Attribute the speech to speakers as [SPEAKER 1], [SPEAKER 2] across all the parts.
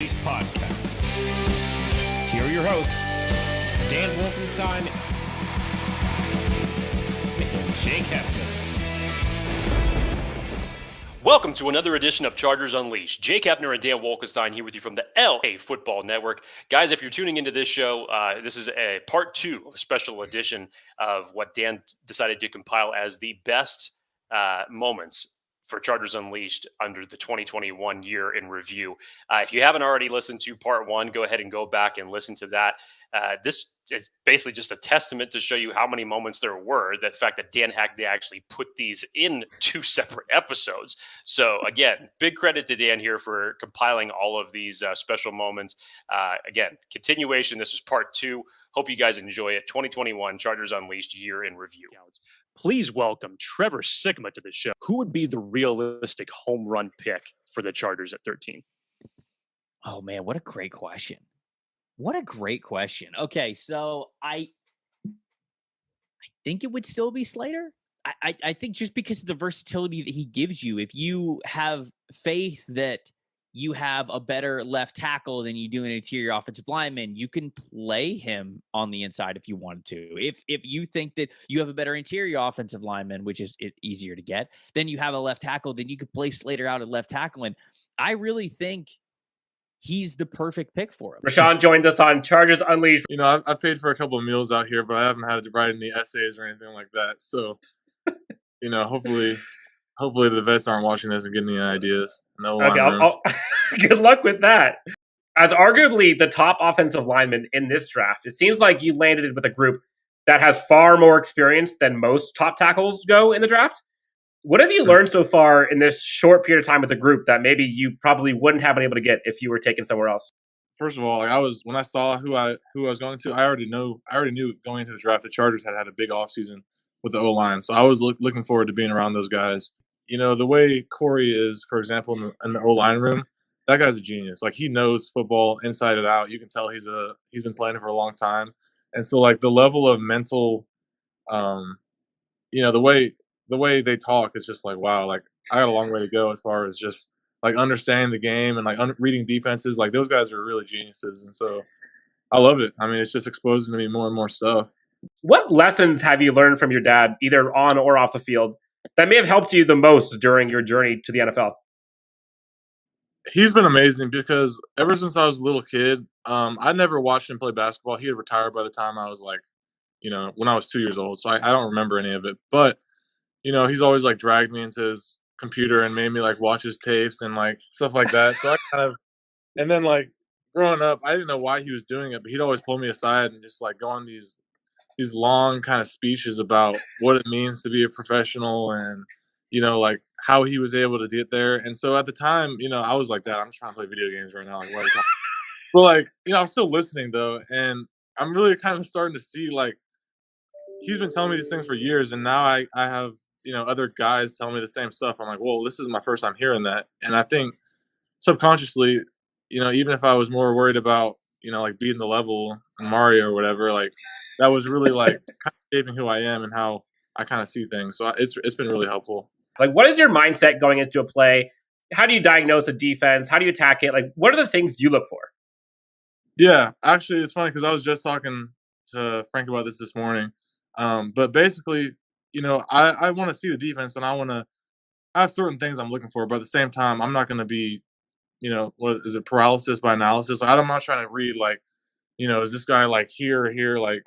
[SPEAKER 1] Podcast. Here are your hosts, Dan Wolkenstein and Jake Hefner.
[SPEAKER 2] Welcome to another edition of Chargers Unleashed. Jake Hefner and Dan Wolkenstein here with you from the LAFB Network. Guys, if you're tuning into this show, this is a part two of a special edition of what Dan decided to compile as the best moments for Chargers Unleashed under the 2021 year in review. If you haven't already listened to part one, go ahead and go back and listen to that. This is basically just a testament to show you how many moments there were. The fact that Dan Hackney actually put these in two separate episodes. So again, big credit to Dan here for compiling all of these special moments. Again, continuation. This is part two. Hope you guys enjoy it. 2021 Chargers Unleashed year in review. Please welcome Trevor Sikkema to the show. Who would be the realistic home run pick for the Chargers at 13?
[SPEAKER 3] Oh, man, what a great question. What a great question. Okay, so I think it would still be Slater. I think just because of the versatility that he gives you, if you have faith that you have a better left tackle than you do an interior offensive lineman, you can play him on the inside if you wanted to. If you think that you have a better interior offensive lineman, which is easier to get, then you have a left tackle, then you could play Slater out at left tackle. And I really think he's the perfect pick for him.
[SPEAKER 4] Rashawn joins us on Chargers Unleashed.
[SPEAKER 5] You know, I've paid for a couple of meals out here, but I haven't had to write any essays or anything like that. So, you know, hopefully the vets aren't watching this and getting any ideas. No.
[SPEAKER 4] Okay, good luck with that. As arguably the top offensive lineman in this draft, it seems like you landed it with a group that has far more experience than most top tackles go in the draft. What have you learned so far in this short period of time with the group that maybe you probably wouldn't have been able to get if you were taken somewhere else?
[SPEAKER 5] First of all, when I saw who I was going to, I already knew going into the draft the Chargers had a big offseason with the O-line. So I was looking forward to being around those guys. You know, the way Corey is, for example, in the O-line room, that guy's a genius. Like, he knows football inside and out. You can tell he's been playing it for a long time. And so, like, the level of mental, you know, the way they talk is just like, wow, like, I got a long way to go as far as just, like, understanding the game and, like, reading defenses. Like, those guys are really geniuses. And so I love it. I mean, it's just exposing to me more and more stuff.
[SPEAKER 4] What lessons have you learned from your dad, either on or off the field, that may have helped you the most during your journey to the NFL?
[SPEAKER 5] He's been amazing because ever since I was a little kid, I never watched him play basketball. He had retired by the time I was like, you know, when I was 2 years old. So I don't remember any of it. But, you know, he's always like dragged me into his computer and made me like watch his tapes and like stuff like that. So I kind of, and then like growing up, I didn't know why he was doing it, but he'd always pull me aside and just like go on these long kind of speeches about what it means to be a professional and, you know, like how he was able to get there. And so at the time, you know, I was like, Dad, I'm just trying to play video games right now. Like, what are you talking about? But like, you know, I'm still listening though. And I'm really kind of starting to see like, he's been telling me these things for years. And now I have, you know, other guys telling me the same stuff. I'm like, well, this is my first time hearing that. And I think subconsciously, you know, even if I was more worried about, you know, like beating the level in Mario or whatever, like that was really like kind of shaping who I am and how I kind of see things. So it's been really helpful.
[SPEAKER 4] Like, what is your mindset going into a play? How do you diagnose a defense? How do you attack it? Like, what are the things you look for?
[SPEAKER 5] Yeah, actually, it's funny because I was just talking to Frank about this morning. But basically, you know, I want to see the defense and I have certain things I'm looking for. But at the same time, I'm not going to be, you know, what is it, paralysis by analysis? I'm not trying to read like, you know, is this guy like here or here? Like,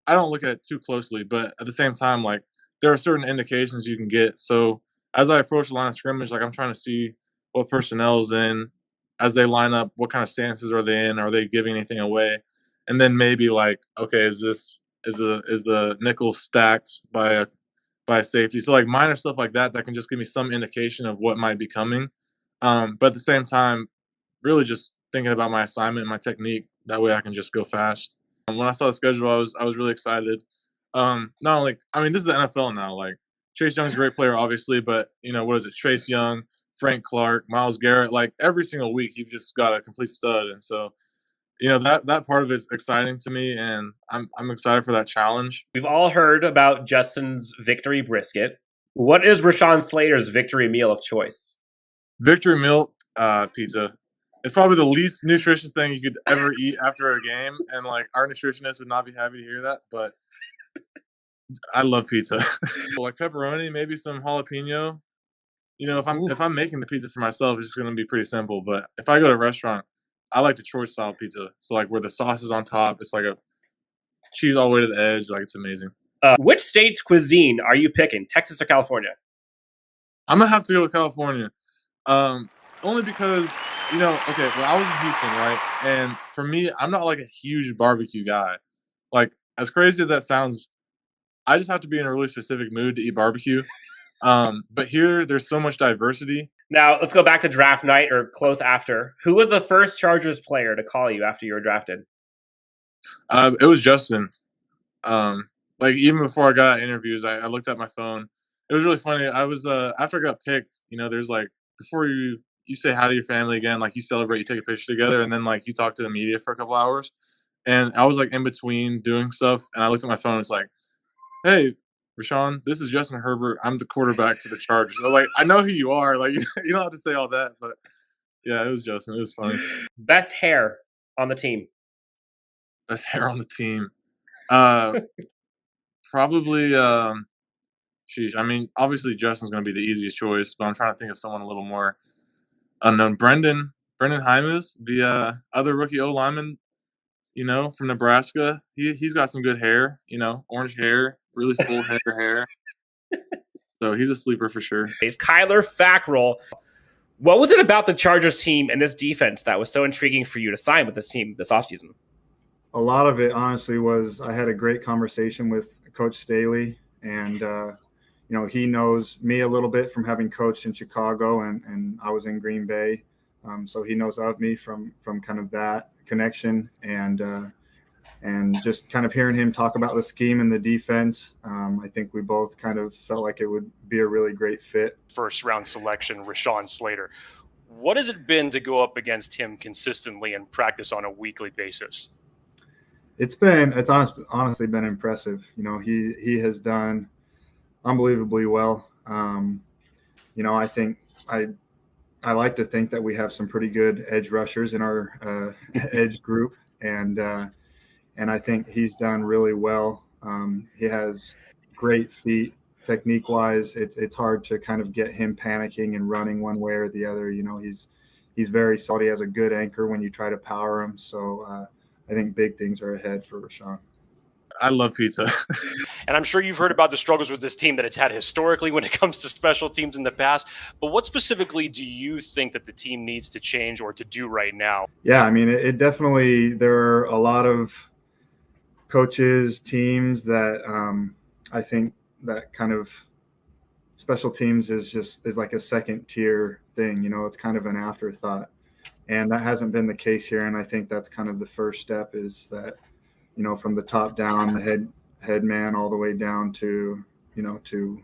[SPEAKER 5] I don't look at it too closely, but at the same time, like there are certain indications you can get. So as I approach the line of scrimmage, like I'm trying to see what personnel's in as they line up, what kind of stances are they in? Are they giving anything away? And then maybe like, okay, is the nickel stacked by a safety? So like minor stuff like that can just give me some indication of what might be coming. But at the same time, really just thinking about my assignment and my technique. That way I can just go fast. When I saw the schedule, I was really excited. Not only, I mean, this is the NFL now. Like Chase Young's a great player, obviously, but you know, what is it? Chase Young, Frank Clark, Myles Garrett. Like every single week, you've just got a complete stud, and so you know that part of it's exciting to me, and I'm excited for that challenge.
[SPEAKER 4] We've all heard about Justin's victory brisket. What is Rashawn Slater's victory meal of choice?
[SPEAKER 5] Victory meal pizza. It's probably the least nutritious thing you could ever eat after a game, and like our nutritionist would not be happy to hear that. But I love pizza. So, like pepperoni, maybe some jalapeno. You know, if I'm making the pizza for myself, it's just gonna be pretty simple. But if I go to a restaurant, I like Detroit style pizza. So like where the sauce is on top, it's like a cheese all the way to the edge. Like it's amazing.
[SPEAKER 4] Which state's cuisine are you picking, Texas or California?
[SPEAKER 5] I'm gonna have to go with California, only because okay, well I was in Houston, right? And for me, I'm not like a huge barbecue guy. Like as crazy as that sounds, I just have to be in a really specific mood to eat barbecue. But here, there's so much diversity.
[SPEAKER 4] Now, let's go back to draft night or close after. Who was the first Chargers player to call you after you were drafted?
[SPEAKER 5] It was Justin. Like even before I got interviews, I looked at my phone. It was really funny. I was after I got picked, there's like before you say hi to your family again, like you celebrate, you take a picture together, and then like you talk to the media for a couple hours. And I was like in between doing stuff, and I looked at my phone. It's like, hey, Rashawn, this is Justin Herbert. I'm the quarterback for the Chargers. I was like, I know who you are. Like you don't have to say all that, but yeah, it was Justin. It was funny.
[SPEAKER 4] Best hair on the team.
[SPEAKER 5] Best hair on the team. Probably. Sheesh. I mean, obviously Justin's going to be the easiest choice, but I'm trying to think of someone a little more unknown. Brendan Hymas, the other rookie O lineman, from Nebraska. He's got some good hair. Orange hair, really full head of hair. So he's a sleeper for sure.
[SPEAKER 4] He's Kyler Fackrell. What was it about the Chargers team and this defense that was so intriguing for you to sign with this team this offseason?
[SPEAKER 6] A lot of it, honestly, was I had a great conversation with Coach Staley, and he knows me a little bit from having coached in Chicago, and I was in Green Bay, so he knows of me from kind of that connection, and just kind of hearing him talk about the scheme and the defense. I think we both kind of felt like it would be a really great fit.
[SPEAKER 2] First round selection, Rashawn Slater. What has it been to go up against him consistently and practice on a weekly basis?
[SPEAKER 6] It's honestly been impressive. He has done unbelievably well. I think I like to think that we have some pretty good edge rushers in our edge group, and I think he's done really well. He has great feet. Technique wise, it's hard to kind of get him panicking and running one way or the other. He's very solid. He has a good anchor when you try to power him. So I think big things are ahead for Rashawn.
[SPEAKER 5] I love pizza.
[SPEAKER 2] And I'm sure you've heard about the struggles with this team that it's had historically when it comes to special teams in the past. But what specifically do you think that the team needs to change or to do right now?
[SPEAKER 6] Yeah, I mean, it definitely, there are a lot of coaches, teams that I think that kind of special teams is like a second tier thing. It's kind of an afterthought. And that hasn't been the case here. And I think that's kind of the first step is that, from the top down, the head man all the way down to, to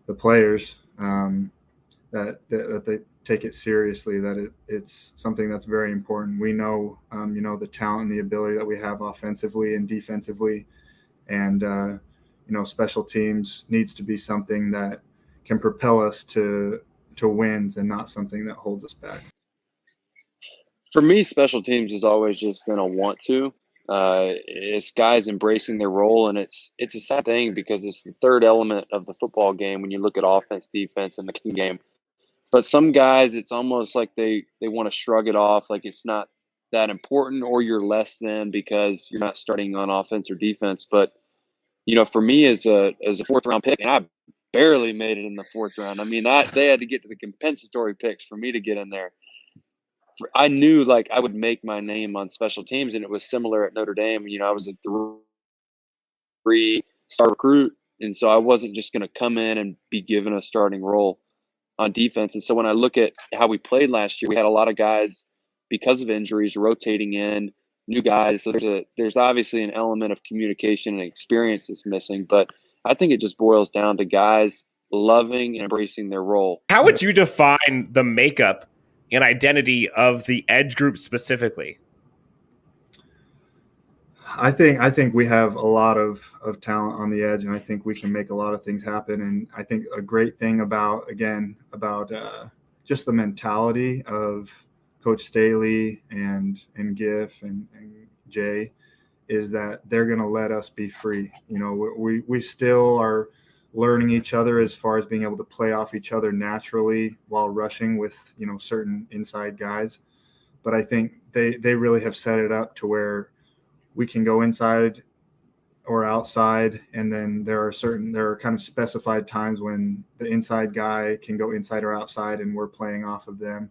[SPEAKER 6] the players, that they take it seriously, that it's something that's very important. We know, the talent and the ability that we have offensively and defensively, and, special teams needs to be something that can propel us to wins and not something that holds us back.
[SPEAKER 7] For me, special teams is always just going to want to. It's guys embracing their role, and it's a sad thing because it's the third element of the football game when you look at offense, defense, and the kicking game. But some guys, it's almost like they want to shrug it off, like it's not that important, or you're less than because you're not starting on offense or defense. But for me as a fourth round pick, and I barely made it in the fourth round. I mean, they had to get to the compensatory picks for me to get in there. I knew like I would make my name on special teams, and it was similar at Notre Dame. I was a 3-star recruit, and so I wasn't just going to come in and be given a starting role on defense. And so when I look at how we played last year, we had a lot of guys because of injuries rotating in, new guys. So there's obviously an element of communication and experience that's missing, but I think it just boils down to guys loving and embracing their role.
[SPEAKER 4] How would you define the makeup and identity of the edge group specifically?
[SPEAKER 6] I think we have a lot of talent on the edge, and I think we can make a lot of things happen. And I think a great thing about just the mentality of Coach Staley and Giff and Jay is that they're going to let us be free. You know, we still are learning each other as far as being able to play off each other naturally while rushing with, you know, certain inside guys. But I think they really have set it up to where we can go inside or outside, and then there are kind of specified times when the inside guy can go inside or outside, and we're playing off of them.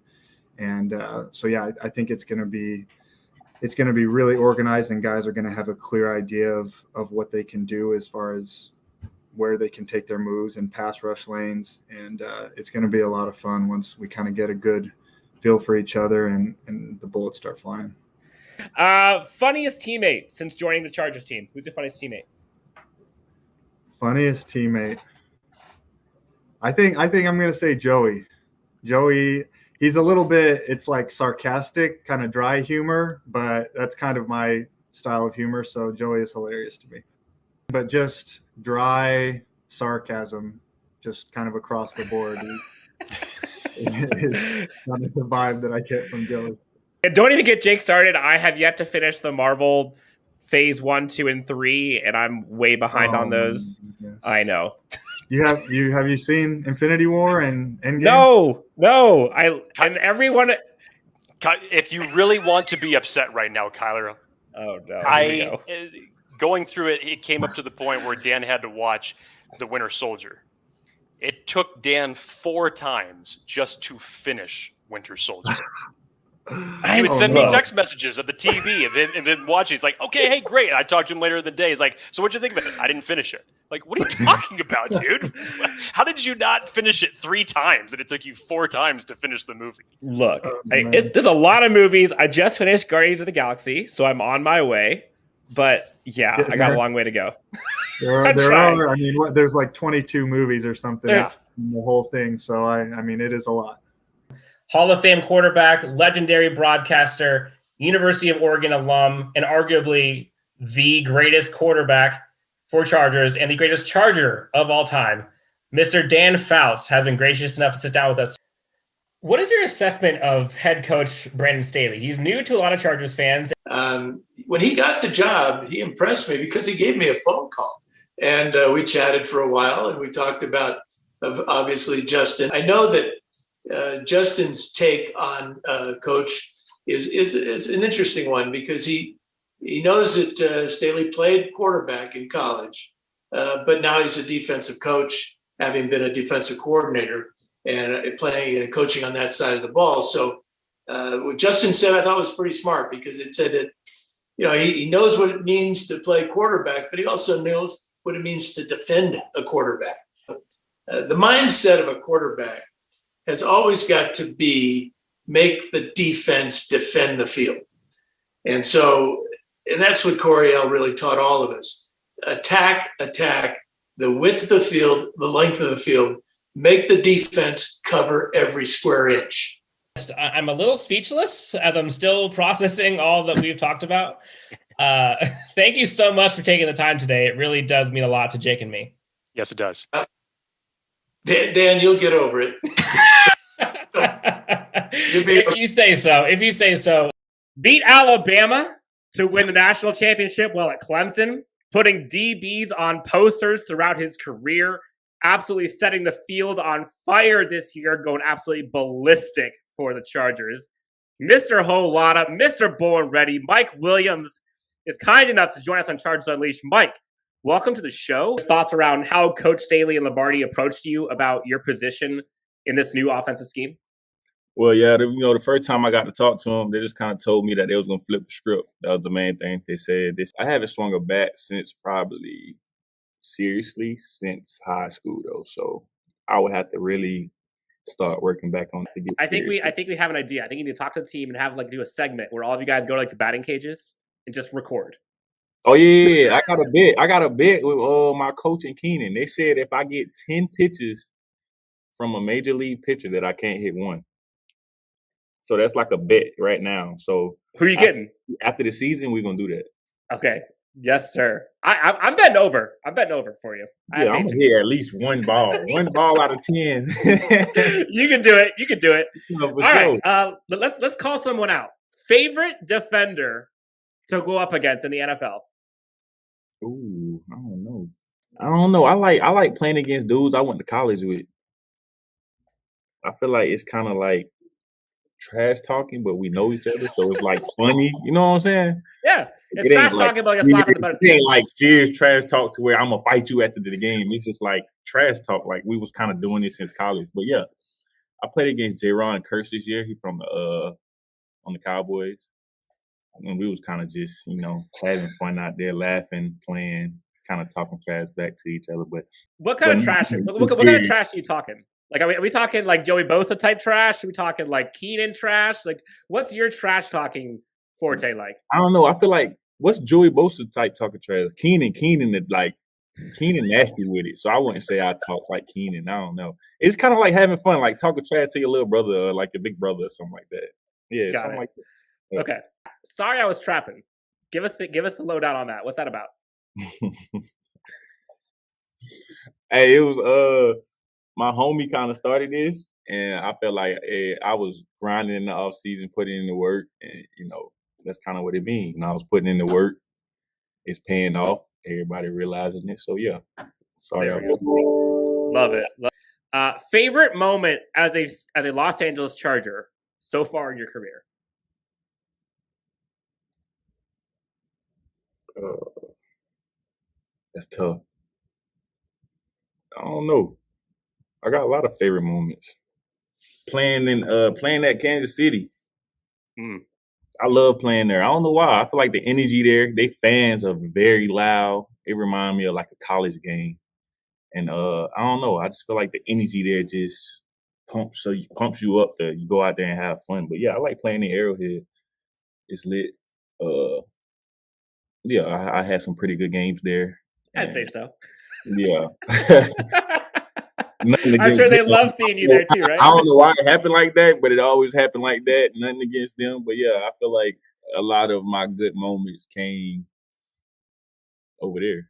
[SPEAKER 6] And so yeah, I think it's going to be really organized, and guys are going to have a clear idea of what they can do as far as where they can take their moves and pass rush lanes. And it's going to be a lot of fun once we kind of get a good feel for each other and the bullets start flying.
[SPEAKER 1] Funniest teammate since joining the Chargers team? Who's your funniest teammate?
[SPEAKER 6] Funniest teammate. I think I'm going to say Joey. Joey, he's a little bit, it's like sarcastic, kind of dry humor, but that's kind of my style of humor. So Joey is hilarious to me. But just dry sarcasm, just kind of across the board is kind of the vibe that I get from Joey.
[SPEAKER 1] And don't even get Jake started. I have yet to finish the Marvel Phase 1, 2, and 3, and I'm way behind on those. I know.
[SPEAKER 6] Have you seen Infinity War and Endgame?
[SPEAKER 1] No. And everyone.
[SPEAKER 2] If you really want to be upset right now, Kyler, going through it, it came up to the point where Dan had to watch The Winter Soldier. It took Dan 4 times just to finish Winter Soldier. He would send me text messages of the TV and then watching. He's like, okay, hey, great. And I talked to him later in the day. He's like, so what'd you think of it? I didn't finish it. Like, what are you talking about, dude? How did you not finish it 3 times and it took you 4 times to finish the movie?
[SPEAKER 1] Look, there's a lot of movies. I just finished Guardians of the Galaxy, so I'm on my way. But yeah, I got a long way to go.
[SPEAKER 6] There's like 22 movies or something in the whole thing. So I mean, it is a lot.
[SPEAKER 1] Hall of Fame quarterback, legendary broadcaster, University of Oregon alum, and arguably the greatest quarterback for Chargers and the greatest Charger of all time, Mr. Dan Fouts has been gracious enough to sit down with us. What is your assessment of head coach Brandon Staley? He's new to a lot of Chargers fans.
[SPEAKER 8] When he got the job, he impressed me because he gave me a phone call. And we chatted for a while, and we talked about, obviously, Justin. I know that Justin's take on coach is an interesting one because he knows that Staley played quarterback in college, but now he's a defensive coach, having been a defensive coordinator and playing and coaching on that side of the ball. So what Justin said, I thought was pretty smart because it said that, you know, he knows what it means to play quarterback, but he also knows what it means to defend a quarterback. The mindset of a quarterback has always got to be make the defense defend the field. And that's what Coryell really taught all of us. Attack, the width of the field, the length of the field, make the defense cover every square inch.
[SPEAKER 1] I'm a little speechless as I'm still processing all that we've talked about. Thank you so much for taking the time today. It really does mean a lot to Jake and me.
[SPEAKER 2] Yes, it does.
[SPEAKER 8] Dan, you'll get over it.
[SPEAKER 1] If you say so. Beat Alabama to win the national championship while at Clemson, putting DBs on posters throughout his career, absolutely setting the field on fire this year, going absolutely ballistic for the Chargers. Mr. Holada, Mr. Born Ready, Mike Williams is kind enough to join us on Chargers Unleashed. Mike, welcome to the show. Thoughts around how Coach Staley and Lombardi approached you about your position in this new offensive scheme?
[SPEAKER 9] Well, yeah, the first time I got to talk to them, they just kind of told me that they was going to flip the script. That was the main thing they said. I haven't swung a bat since since high school, though. So I would have to really start working back on it to get
[SPEAKER 1] I think we have an idea. I think you need to talk to the team and have do a segment where all of you guys go to the batting cages and just record.
[SPEAKER 9] Oh yeah. I got a bet with my coach and Keenan. They said if I get 10 pitches from a major league pitcher that I can't hit one. So that's like a bet right now. So
[SPEAKER 1] who are you getting?
[SPEAKER 9] After the season, we're gonna do that.
[SPEAKER 1] Okay. Yes, sir. I'm betting over. I'm betting over for you.
[SPEAKER 9] Yeah, I'm gonna hit at least one ball out of 10.
[SPEAKER 1] You can do it. You can do it.
[SPEAKER 9] No, for
[SPEAKER 1] All
[SPEAKER 9] sure.
[SPEAKER 1] right. Let's call someone out. Favorite defender to go up against in the NFL?
[SPEAKER 9] Ooh, I don't know. I like playing against dudes I went to college with. I feel like it's kind of like trash talking, but we know each other, so it's like funny. You know what I'm saying?
[SPEAKER 1] Yeah. It's
[SPEAKER 9] It ain't
[SPEAKER 1] trash
[SPEAKER 9] like
[SPEAKER 1] talking, but like slapping the butt.
[SPEAKER 9] it ain't like serious trash talk to where I'm gonna fight you after the game. It's just like trash talk. Like we was kind of doing this since college. But yeah, I played against J-Ron Curse this year. He from the on the Cowboys. And we was kind of just, having fun out there, laughing, playing, kind of talking trash back to each other. But
[SPEAKER 1] what kind of trash? What kind of trash are you talking? Like, are we talking like Joey Bosa type trash? Are we talking like Keenan trash? Like, what's your trash talking forte like?
[SPEAKER 9] I don't know. I feel like what's Joey Bosa type talking trash? Keenan nasty with it. So I wouldn't say I talk like Keenan. I don't know. It's kind of like having fun, like talking trash to your little brother or like your big brother or something like that. Yeah,
[SPEAKER 1] Got
[SPEAKER 9] something
[SPEAKER 1] it.
[SPEAKER 9] like that. Yeah.
[SPEAKER 1] Okay. Sorry, I was trapping. Give us the lowdown on that. What's that about?
[SPEAKER 9] Hey, it was my homie kind of started this, and I felt like I was grinding in the off season, putting in the work, and that's kind of what it means. And I was putting in the work. It's paying off. Everybody realizing it. So yeah. Sorry.
[SPEAKER 1] Love it. Favorite moment as a Los Angeles Charger so far in your career?
[SPEAKER 9] That's tough. I don't know. I got a lot of favorite moments. Playing at Kansas City. I love playing there. I don't know why. I feel like the energy there, they fans are very loud. It reminds me of like a college game. And I don't know. I just feel like the energy there just pumps you up to you go out there and have fun. But yeah, I like playing in Arrowhead. It's lit. Yeah, I had some pretty good games there.
[SPEAKER 1] I'd say so.
[SPEAKER 9] Yeah.
[SPEAKER 1] I'm sure they love seeing you there too, right?
[SPEAKER 9] I don't know why it happened like that, but it always happened like that. Nothing against them. But yeah, I feel like a lot of my good moments came over there.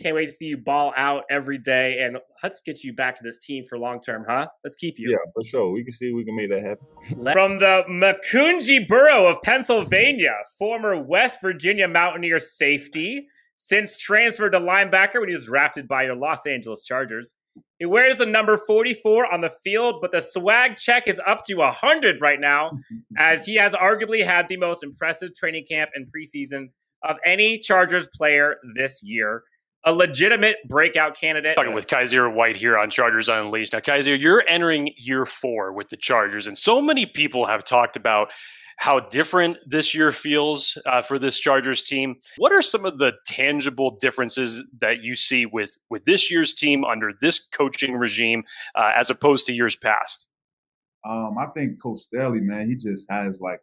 [SPEAKER 1] Can't wait to see you ball out every day, and let's get you back to this team for long term, huh? Let's keep you.
[SPEAKER 9] Yeah, for sure. We can see if we can make that happen.
[SPEAKER 1] From the Macungie borough of Pennsylvania, former West Virginia Mountaineer safety, since transferred to linebacker when he was drafted by your Los Angeles Chargers. He wears the number 44 on the field, but the swag check is up to 100 right now, as he has arguably had the most impressive training camp and preseason of any Chargers player this year. A legitimate breakout candidate.
[SPEAKER 2] Talking with Kyzir White here on Chargers Unleashed. Now, Kyzir, you're entering year 4 with the Chargers, and so many people have talked about how different this year feels for this Chargers team. What are some of the tangible differences that you see with this year's team under this coaching regime as opposed to years past?
[SPEAKER 10] I think Coach Staley, man, he just has like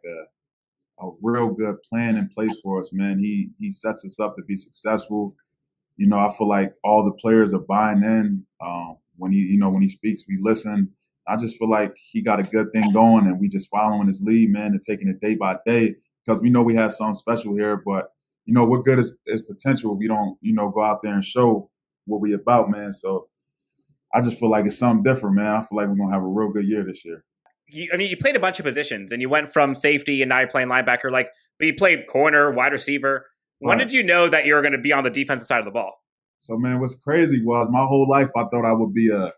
[SPEAKER 10] a real good plan in place for us, man. He sets us up to be successful. I feel like all the players are buying in. When he speaks, we listen. I just feel like he got a good thing going, and we just following his lead, man, and taking it day by day, because we know we have something special here. But we're good as potential. We don't go out there and show what we about, man. So I just feel like it's something different, man. I feel like we're gonna have a real good year this year.
[SPEAKER 1] You played a bunch of positions, and you went from safety, and now you're playing linebacker. But you played corner, wide receiver. When did you know that you were going to be on the defensive side of the ball?
[SPEAKER 10] So, man, what's crazy was my whole life I thought I would be a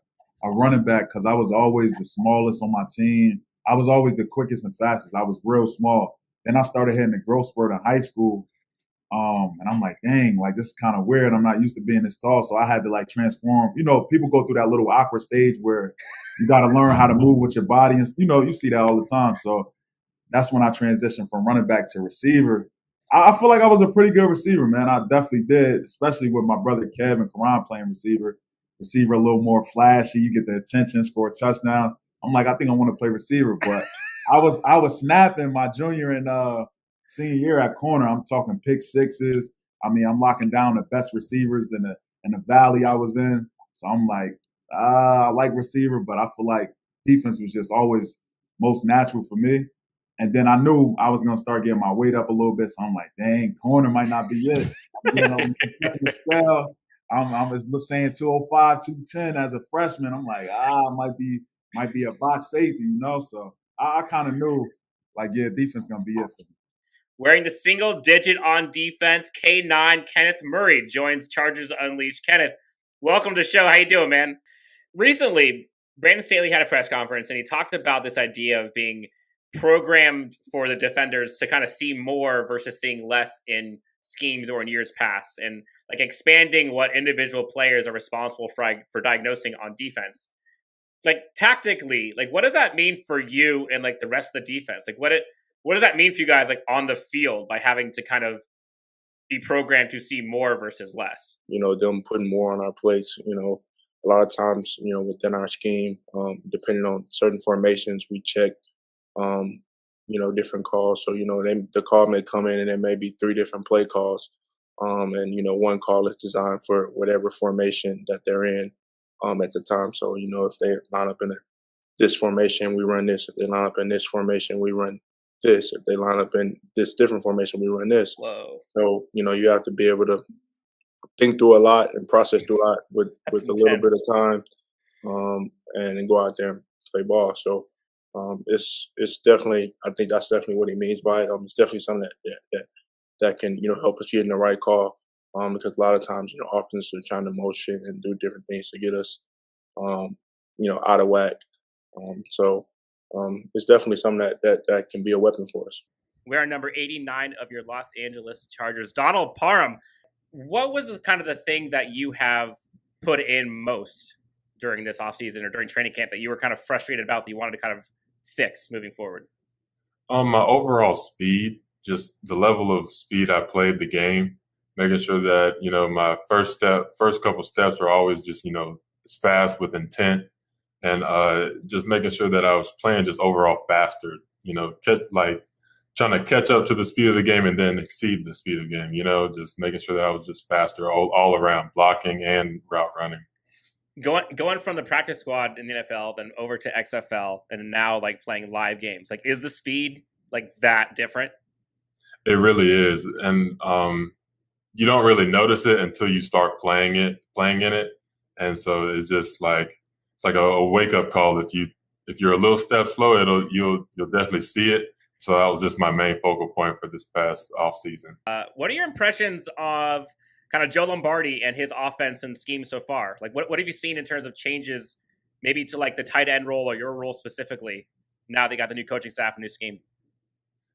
[SPEAKER 10] running back, because I was always the smallest on my team. I was always the quickest and fastest. I was real small. Then I started hitting the growth spurt in high school. And I'm like, dang, like this is kind of weird. I'm not used to being this tall. So I had to like transform. People go through that little awkward stage where you got to learn how to move with your body. And, you see that all the time. So that's when I transitioned from running back to receiver. I feel like I was a pretty good receiver, man. I definitely did, especially with my brother Kev and Karan playing receiver. Receiver a little more flashy. You get the attention, score touchdowns. I'm like, I think I want to play receiver. But I was snapping my junior and senior year at corner. I'm talking pick sixes. I mean, I'm locking down the best receivers in the valley I was in. So I'm like, I like receiver, but I feel like defense was just always most natural for me. And then I knew I was going to start getting my weight up a little bit. So I'm like, dang, corner might not be it. You know, checking the scale, I'm just saying 205, 210 as a freshman. I'm like, might be a box safety, you know. So I kind of knew, like, yeah, defense gonna be it for me.
[SPEAKER 1] Wearing the single digit on defense, K9 Kenneth Murray joins Chargers Unleashed. Kenneth, welcome to the show. How you doing, man? Recently, Brandon Staley had a press conference, and he talked about this idea of being programmed for the defenders to kind of see more versus seeing less in schemes or in years past, and like expanding what individual players are responsible for diagnosing on defense. Like tactically, like what does that mean for you and like the rest of the defense? Like what does that mean for you guys like on the field by having to kind of be programmed to see more versus less?
[SPEAKER 11] You know, them putting more on our plates, you know, a lot of times, you know, within our scheme, depending on certain formations, we check, you know, different calls. So, you know, the call may come in and there may be 3 different play calls. And, you know, one call is designed for whatever formation that they're in at the time. So, you know, if they line up in this formation, we run this. If they line up in this formation, we run this. If they line up in this different formation, we run this.
[SPEAKER 1] Whoa.
[SPEAKER 11] So, you know, you have to be able to think through a lot and process through a lot with a little bit of time and then go out there and play ball. So it's definitely, I think that's definitely what he means by it. It's definitely something that can, you know, help us get in the right call because a lot of times, you know, offenses are trying to motion and do different things to get us, you know, out of whack. So it's definitely something that can be a weapon for us.
[SPEAKER 1] We are number 89 of your Los Angeles Chargers. Donald Parham, what was kind of the thing that you have put in most during this offseason or during training camp that you were kind of frustrated about that you wanted to kind of fix moving forward?
[SPEAKER 12] My overall speed, just the level of speed I played the game, making sure that, you know, my first couple steps are always just, you know, as fast with intent and just making sure that I was playing just overall faster, you know, trying to catch up to the speed of the game and then exceed the speed of the game, you know, just making sure that I was just faster all around, blocking and route running.
[SPEAKER 1] Going from the practice squad in the NFL, then over to XFL, and now like playing live games, like is the speed like that different?
[SPEAKER 12] It really is. And you don't really notice it until you start playing in it. And so it's just like, it's like a wake up call. If you're a little step slow, you'll definitely see it. So that was just my main focal point for this past offseason.
[SPEAKER 1] What are your impressions of kind of Joe Lombardi and his offense and scheme so far? Like, what have you seen in terms of changes, maybe to like the tight end role or your role specifically? Now they got the new coaching staff and new scheme.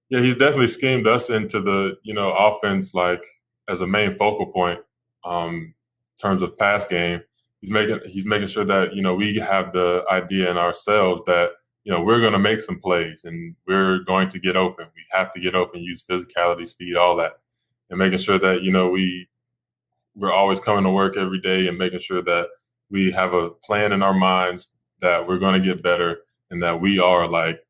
[SPEAKER 12] Yeah, he's definitely schemed us into the, you know, offense like as a main focal point in terms of pass game. He's making sure that, you know, we have the idea in ourselves that, you know, we're going to make some plays and we're going to get open. We have to get open, use physicality, speed, all that. And making sure that, you know, we're always coming to work every day and making sure that we have a plan in our minds that we're going to get better and that we are like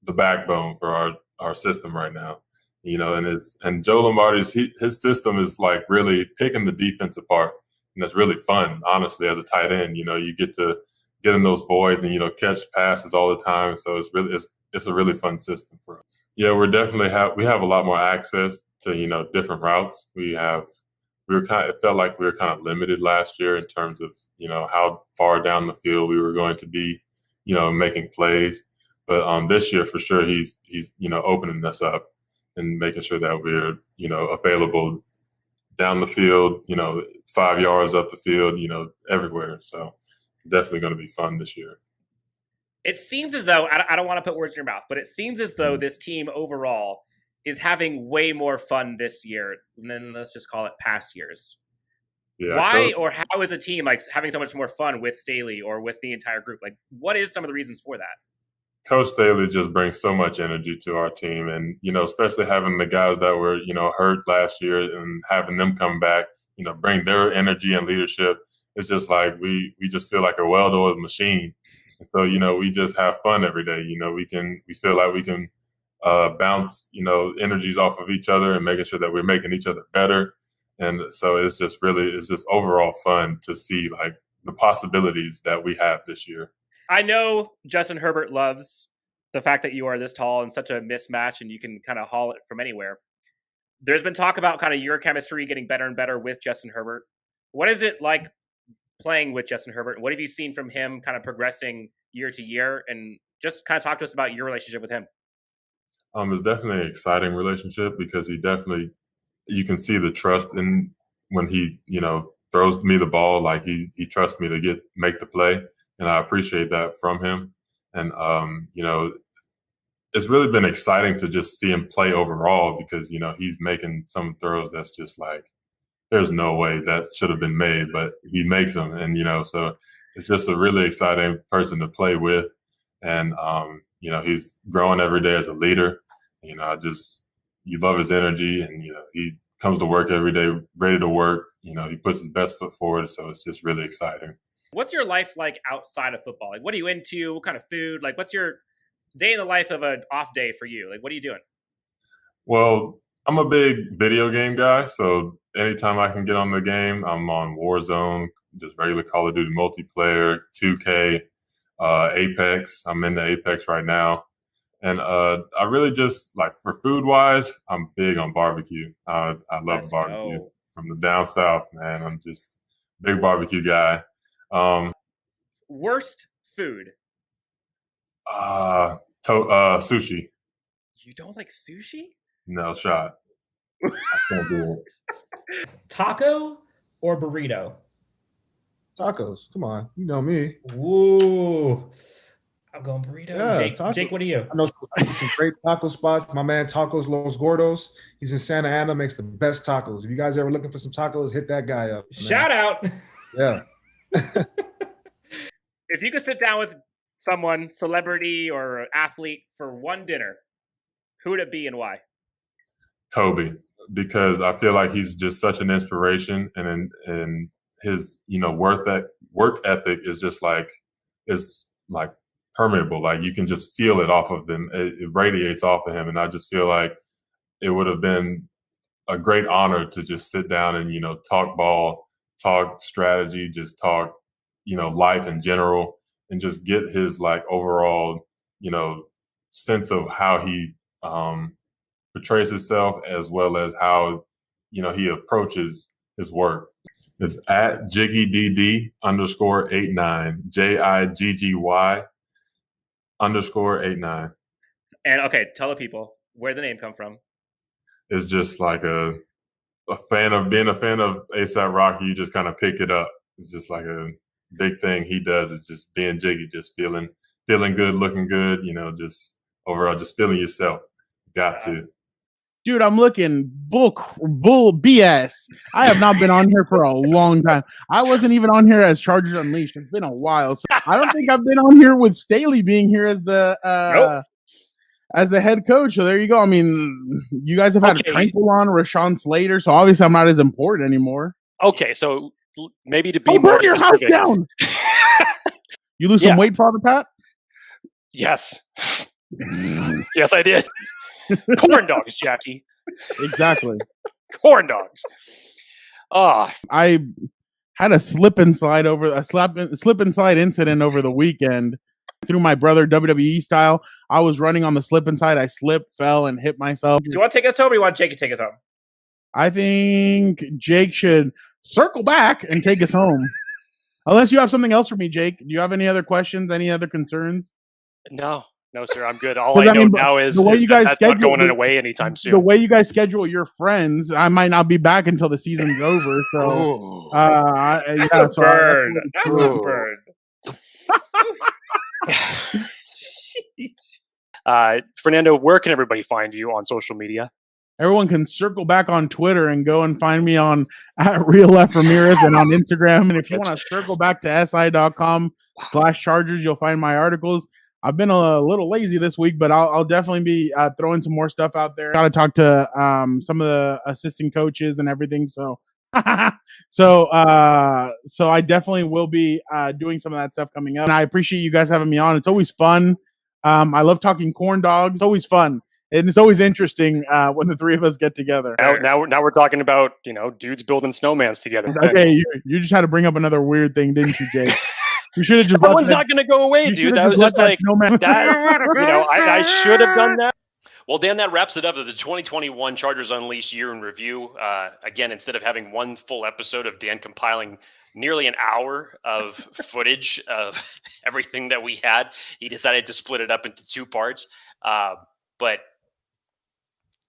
[SPEAKER 12] the backbone for our system right now. You know, and Joe Lombardi's his system is like really picking the defense apart. And that's really fun, honestly, as a tight end. You know, you get to get in those voids and, you know, catch passes all the time. So it's a really fun system for us. Yeah, we have a lot more access to, you know, different routes. It felt like we were kind of limited last year in terms of, you know, how far down the field we were going to be, you know, making plays. But this year for sure he's you know, opening us up and making sure that we're, you know, available down the field, you know, 5 yards up the field, you know, everywhere. So definitely going to be fun this year.
[SPEAKER 1] It seems as though, I don't want to put words in your mouth, but it seems as though this team overall is having way more fun this year than, let's just call it, past years. Yeah, why or how is a team like having so much more fun with Staley or with the entire group? Like, what is some of the reasons for that?
[SPEAKER 12] Coach Staley just brings so much energy to our team. And, you know, especially having the guys that were, you know, hurt last year and having them come back, you know, bring their energy and leadership. It's just like we just feel like a well-oiled machine. And so, you know, we just have fun every day. You know, we feel like we can bounce, you know, energies off of each other and making sure that we're making each other better. And so it's just overall fun to see like the possibilities that we have this year.
[SPEAKER 1] I know Justin Herbert loves the fact that you are this tall and such a mismatch and you can kind of haul it from anywhere. there's been talk about kind of your chemistry getting better and better with Justin Herbert. What is it like playing with Justin Herbert? What have you seen from him kind of progressing year to year? And just kind of talk to us about your relationship with him.
[SPEAKER 12] It's definitely an exciting relationship because you can see the trust in when he, throws me the ball, like he trusts me to make the play. And I appreciate that from him. And, it's really been exciting to just see him play overall because, he's making some throws that's just like, there's no way that should have been made, but he makes them. And, so it's just a really exciting person to play with. And, he's growing every day as a leader. You love his energy and, he comes to work every day ready to work. He puts his best foot forward. So it's just really exciting.
[SPEAKER 1] What's your life like outside of football? Like, what are you into? What kind of food? Like, what's your day in the life of an off day for you? Like, what are you doing?
[SPEAKER 12] Well, I'm a big video game guy. So anytime I can get on the game, I'm on Warzone, just regular Call of Duty multiplayer, 2K, Apex. I'm into Apex right now. And I really just, like, for food-wise, I'm big on barbecue. I love barbecue. From the down south, man. I'm just a big barbecue guy.
[SPEAKER 1] Worst food?
[SPEAKER 12] Sushi.
[SPEAKER 1] You don't like sushi?
[SPEAKER 12] No shot. I can't do it.
[SPEAKER 1] Taco or burrito?
[SPEAKER 13] Tacos. Come on. You know me.
[SPEAKER 1] Ooh. I'm going burrito.
[SPEAKER 13] Yeah,
[SPEAKER 1] Jake, what are you?
[SPEAKER 13] I know some great taco spots. My man Tacos Los Gordos. He's in Santa Ana, makes the best tacos. If you guys ever looking for some tacos, hit that guy up. Man.
[SPEAKER 1] Shout out.
[SPEAKER 13] Yeah.
[SPEAKER 1] If you could sit down with someone, celebrity or athlete, for one dinner, who would it be and why?
[SPEAKER 12] Kobe, because I feel like he's just such an inspiration, and his work ethic is just like permeable. Like you can just feel it off of them. It radiates off of him, and I just feel like it would have been a great honor to just sit down and talk ball, talk strategy, just talk life in general, and just get his overall sense of how he portrays himself as well as how he approaches his work. It's at JiggyDD_89 JIGGY_89.
[SPEAKER 1] And okay, tell the people where the name come from.
[SPEAKER 12] It's just like a fan of ASAP Rocky. You just kind of pick it up. It's just like a big thing he does. It's just being Jiggy, just feeling good, looking good. Just overall, just feeling yourself. Got to.
[SPEAKER 14] Dude, I'm looking bull BS. I have not been on here for a long time. I wasn't even on here as Chargers Unleashed. It's been a while. So I don't think I've been on here with Staley being here as the as the head coach. So there you go. I mean, you guys have had a Tranquill on, Rashawn Slater. So obviously I'm not as important anymore.
[SPEAKER 2] Okay, so maybe to be
[SPEAKER 14] more
[SPEAKER 2] burn your
[SPEAKER 14] specific. House down. You lose some weight, Father Pat?
[SPEAKER 2] Yes. Yes, I did. Corn dogs, Jackie.
[SPEAKER 14] Exactly.
[SPEAKER 2] Corn dogs.
[SPEAKER 14] I had a slip and slide incident over the weekend through my brother WWE style. I was running on the slip and slide. I slipped, fell, and hit myself.
[SPEAKER 1] Do you want to take us home or do you want Jake to take us home?
[SPEAKER 14] I think Jake should circle back and take us home. Unless you have something else for me, Jake. Do you have any other questions? Any other concerns?
[SPEAKER 2] No, sir. I'm good. All I know now is that's not going away anytime soon.
[SPEAKER 14] The way you guys schedule your friends, I might not be back until the season's over. So,
[SPEAKER 1] that's a burn. That's a burn.
[SPEAKER 2] Fernando, where can everybody find you on social media?
[SPEAKER 14] Everyone can circle back on Twitter and go and find me on @RealLFRamirez and on Instagram. And if you want to circle back to si.com/Chargers, you'll find my articles. I've been a little lazy this week, but I'll definitely be throwing some more stuff out there. Got to talk to some of the assistant coaches and everything. So I definitely will be doing some of that stuff coming up. And I appreciate you guys having me on. It's always fun. I love talking corn dogs. It's always fun. And it's always interesting when the three of us get together.
[SPEAKER 2] Now we're talking about, dudes building snowmans together.
[SPEAKER 14] Okay, you just had to bring up another weird thing, didn't you, Jake? You should have just.
[SPEAKER 2] That one's not going to go away, dude. That was just like that. I should have done that. Well, Dan, that wraps it up. The 2021 Chargers Unleashed year in review. Again, instead of having one full episode of Dan compiling nearly an hour of footage of everything that we had, he decided to split it up into 2 parts. But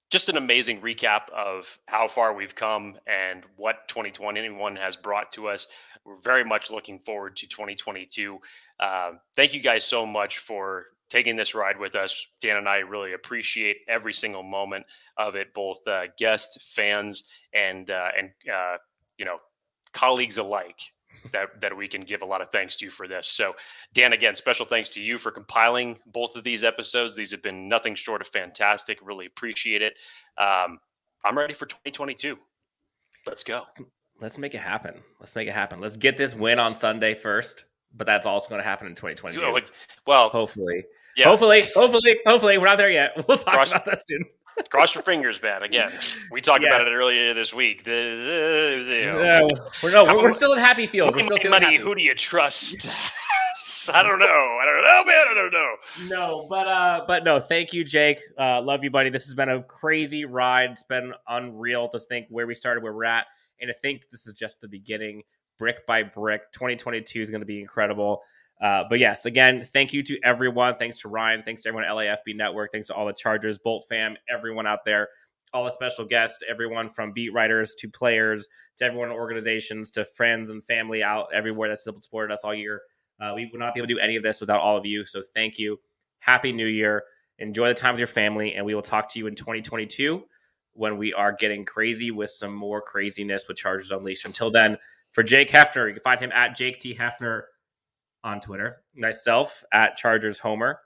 [SPEAKER 2] just an amazing recap of how far we've come and what 2021 has brought to us. We're very much looking forward to 2022. Thank you guys so much for taking this ride with us. Dan and I really appreciate every single moment of it, both guests, fans, and colleagues alike. That we can give a lot of thanks to for this. So, Dan, again, special thanks to you for compiling both of these episodes. These have been nothing short of fantastic. Really appreciate it. I'm ready for 2022. Let's go.
[SPEAKER 1] Let's make it happen. Let's get this win on Sunday first, but that's also going to happen in 2022.
[SPEAKER 2] So, well,
[SPEAKER 1] hopefully.
[SPEAKER 2] Yeah.
[SPEAKER 1] Hopefully. We're not there yet. We'll talk about that soon.
[SPEAKER 2] Cross your fingers, man. Again, we talked about it earlier this week.
[SPEAKER 1] We're still in happy feels. We're still
[SPEAKER 2] money.
[SPEAKER 1] happy.
[SPEAKER 2] Who do you trust? I don't know, man. I don't know.
[SPEAKER 1] No, but no. Thank you, Jake. Love you, buddy. This has been a crazy ride. It's been unreal to think where we started, where we're at, and I think this is just the beginning. Brick by brick, 2022 is going to be incredible. But yes, again, thank you to everyone. Thanks to Ryan. Thanks to everyone at LAFB Network. Thanks to all the Chargers, Bolt fam, everyone out there, all the special guests, everyone from beat writers to players, to everyone in organizations, to friends and family out everywhere that's supported us all year. We would not be able to do any of this without all of you. So thank you. Happy New Year. Enjoy the time with your family. And we will talk to you in 2022 when we are getting crazy with some more craziness with Chargers Unleashed. Until then, for Jake Hefner, you can find him at Jake T. Hefner on Twitter. Myself at Chargers Homer.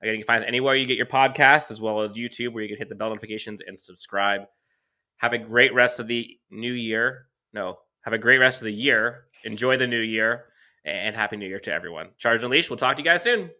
[SPEAKER 1] Again, you can find us anywhere you get your podcasts, as well as YouTube, where you can hit the bell notifications and subscribe. Have a great rest of the new year. Have a great rest of the year. Enjoy the new year, and Happy New Year to everyone. Chargers Unleashed. We'll talk to you guys soon.